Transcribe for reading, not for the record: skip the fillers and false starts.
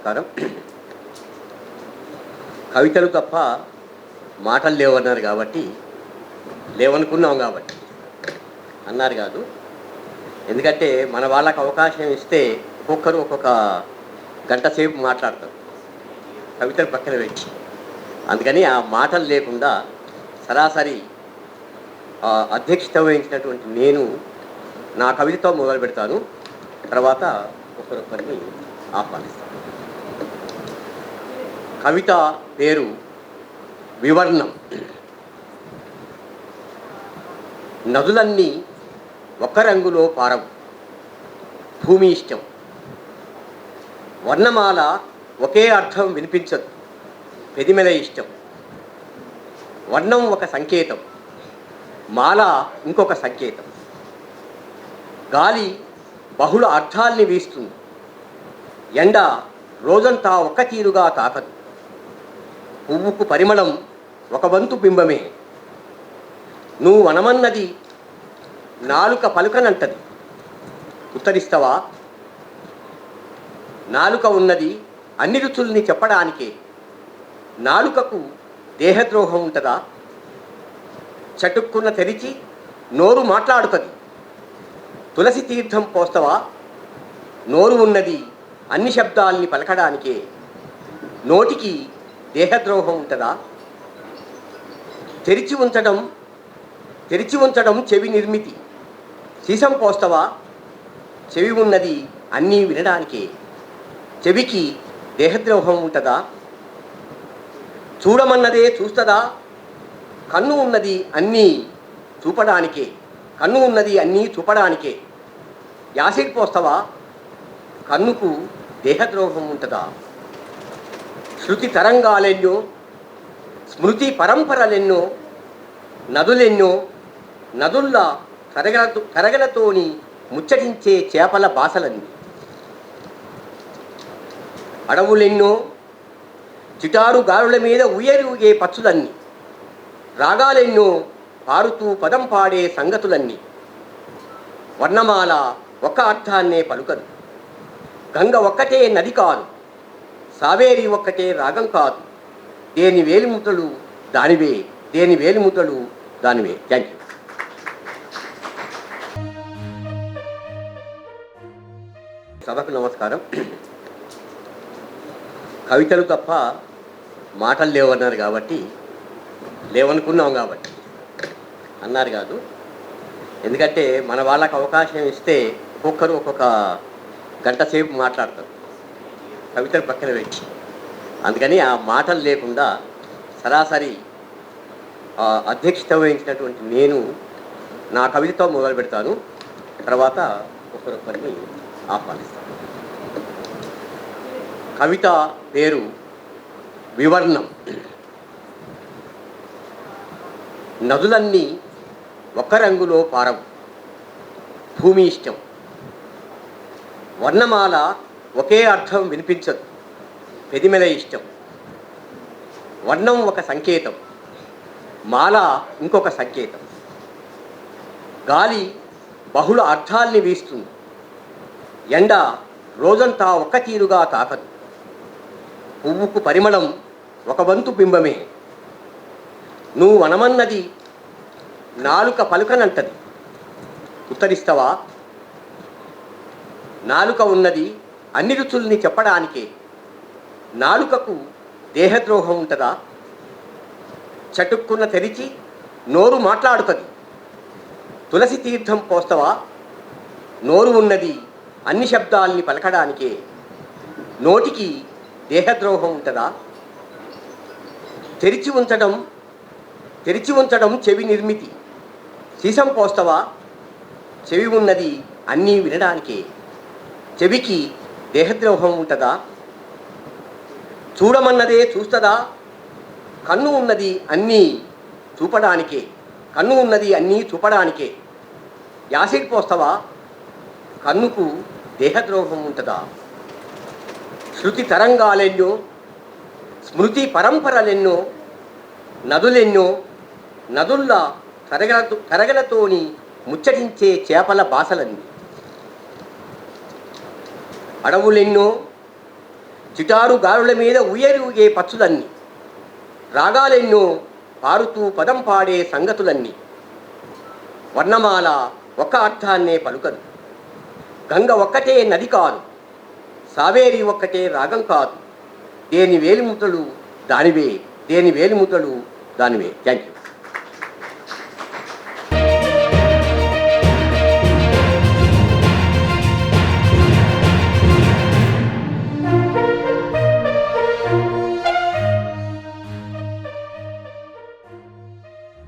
నమస్కారం. కవితలు తప్ప మాటలు లేవన్నారు కాబట్టి, లేవనుకున్నాం కాబట్టి అన్నారు కాదు. ఎందుకంటే మన వాళ్ళకు అవకాశం ఇస్తే ఒక్కొక్కరు ఒక్కొక్క గంట సేపు మాట్లాడతారు కవితలు పక్కన పెట్టి. అందుకని ఆ మాటలు లేకుండా సరాసరి అధ్యక్షత వహించినటువంటి నేను నా కవితతో మొదలు పెడతాను. తర్వాత ఒకరొకరిని ఆహ్వానిస్తాను. కవిత పేరు వివర్ణం. నదులన్నీ ఒక్క రంగులో పారవు, భూమి ఇష్టం. వర్ణమాల ఒకే అర్థం వినిపించదు, పెదిమెల ఇష్టం. వర్ణం ఒక సంకేతం, మాల ఇంకొక సంకేతం. గాలి బహుళ అర్థాల్ని వీస్తుంది, ఎండ రోజంతా ఒక్క తీరుగా తాకదు. పువ్వుకు పరిమళం ఒక వంతు బింబమే. నువ్వు వనమన్నది నాలుక పలుకనంటది, ఉత్తరిస్తావా? నాలుక ఉన్నది అన్ని రుచుల్ని చెప్పడానికే. నాలుకకు దేహద్రోహం ఉంటుందా? చటుక్కున తెరిచి నోరు మాట్లాడుతుంది, తులసి తీర్థం పోస్తావా? నోరు ఉన్నది అన్ని శబ్దాల్ని పలకడానికే. నోటికి దేహద్రోహం ఉంటుందా? తెరిచి ఉంచడం చెవి నిర్మితి. సీసం పోస్తావా? చెవి ఉన్నది అన్నీ వినడానికే. చెవికి దేహద్రోహం ఉంటుందా? చూడమన్నదే చూస్తుందా? కన్ను ఉన్నది అన్నీ చూపడానికే. కన్ను ఉన్నది అన్నీ చూపడానికే. యాసిడ్ పోస్తావా? కన్నుకు దేహద్రోహం ఉంటుందా? శృతి తరంగాలెన్నో, స్మృతి పరంపరలెన్నో, నదులెన్నో, నదుల్లా కరగలతోని ముచ్చటించే చేపల బాసలన్నీ. అడవులెన్నో, చిటారు గాలుల మీద ఊగే పచ్చులన్నీ. రాగాలెన్నో, పారుతూ పదం పాడే సంగతులన్నీ. వర్ణమాల ఒక్క అర్థాన్నే పలుకదు. గంగ ఒక్కటే నది కాదు, సావేరి ఒక్కటే రాగం కాదు. దేని వేలిముద్రలు దానివే, దేని వేలిముద్రలు దానివే. Thank you. సభకు నమస్కారం. కవితలు తప్ప మాటలు లేవన్నారు కాబట్టి, లేవనుకున్నాం కాబట్టి అన్నారు కాదు. ఎందుకంటే మన వాళ్ళకు అవకాశం ఇస్తే ఒక్కొక్కరు ఒక్కొక్క గంట సేపు మాట్లాడతారు కవితలు పక్కన పెట్టి. అందుకని ఆ మాటలు లేకుండా సరాసరి అధ్యక్షత వహించినటువంటి నేను నా కవితతో మొదలు పెడతాను. తర్వాత ఒకరొకరిని ఆహ్వానిస్తాను. కవిత పేరు వివర్ణం. నదులన్నీ ఒక్క రంగులో పారవు, భూమి ఇష్టం. వర్ణమాల ఒకే అర్థం వినిపించదు, పెదిమెల ఇష్టం. వర్ణం ఒక సంకేతం, మాల ఇంకొక సంకేతం. గాలి బహుళ అర్థాల్ని వీస్తుంది, ఎండ రోజంతా ఒక్క తీరుగా తాకదు. పువ్వుకు పరిమళం ఒక వంతు బింబమే. నువ్వు వనమన్నది నాలుక పలుకనంటది, ఉత్తరిస్తావా? నాలుక ఉన్నది అన్ని రుచుల్ని చెప్పడానికే. నాలుకకు దేహద్రోహం ఉంటుందా? చటుక్కున తెరిచి నోరు మాట్లాడుతుంది, తులసి తీర్థం పోస్తావా? నోరు ఉన్నది అన్ని శబ్దాల్ని పలకడానికే. నోటికి దేహద్రోహం ఉంటుందా? తెరిచి ఉంచడం చెవి నిర్మితి. సీసం పోస్తావా? చెవి ఉన్నది అన్నీ వినడానికే. చెవికి దేహద్రోహం ఉంటుందా? చూడమన్నదే చూస్తుందా? కన్ను ఉన్నది అన్నీ చూపడానికే. కన్ను ఉన్నది అన్నీ చూపడానికే. యాసిడ్ పోస్తావా? కన్నుకు దేహద్రోహం ఉంటుందా? శృతి తరంగాలెన్నో, స్మృతి పరంపరలెన్నో, నదులెన్నో, నదుల్లా కరగలతోని ముచ్చటించే చేపల బాసలన్నీ. అడవులెన్నో, చిటారు గాలుల మీద ఊగే పచ్చులన్నీ, రాగాలెన్నో పారుతూ పదం పాడే సంగతులన్నీ. వర్ణమాల ఒక్క అర్థాన్నే పలుకదు, గంగ ఒక్కటే నది కాదు, సావేరి ఒక్కటే రాగం కాదు. దేని వేలిముద్రలు దానివే, దేని వేలిముద్రలు దానివే. Thank you.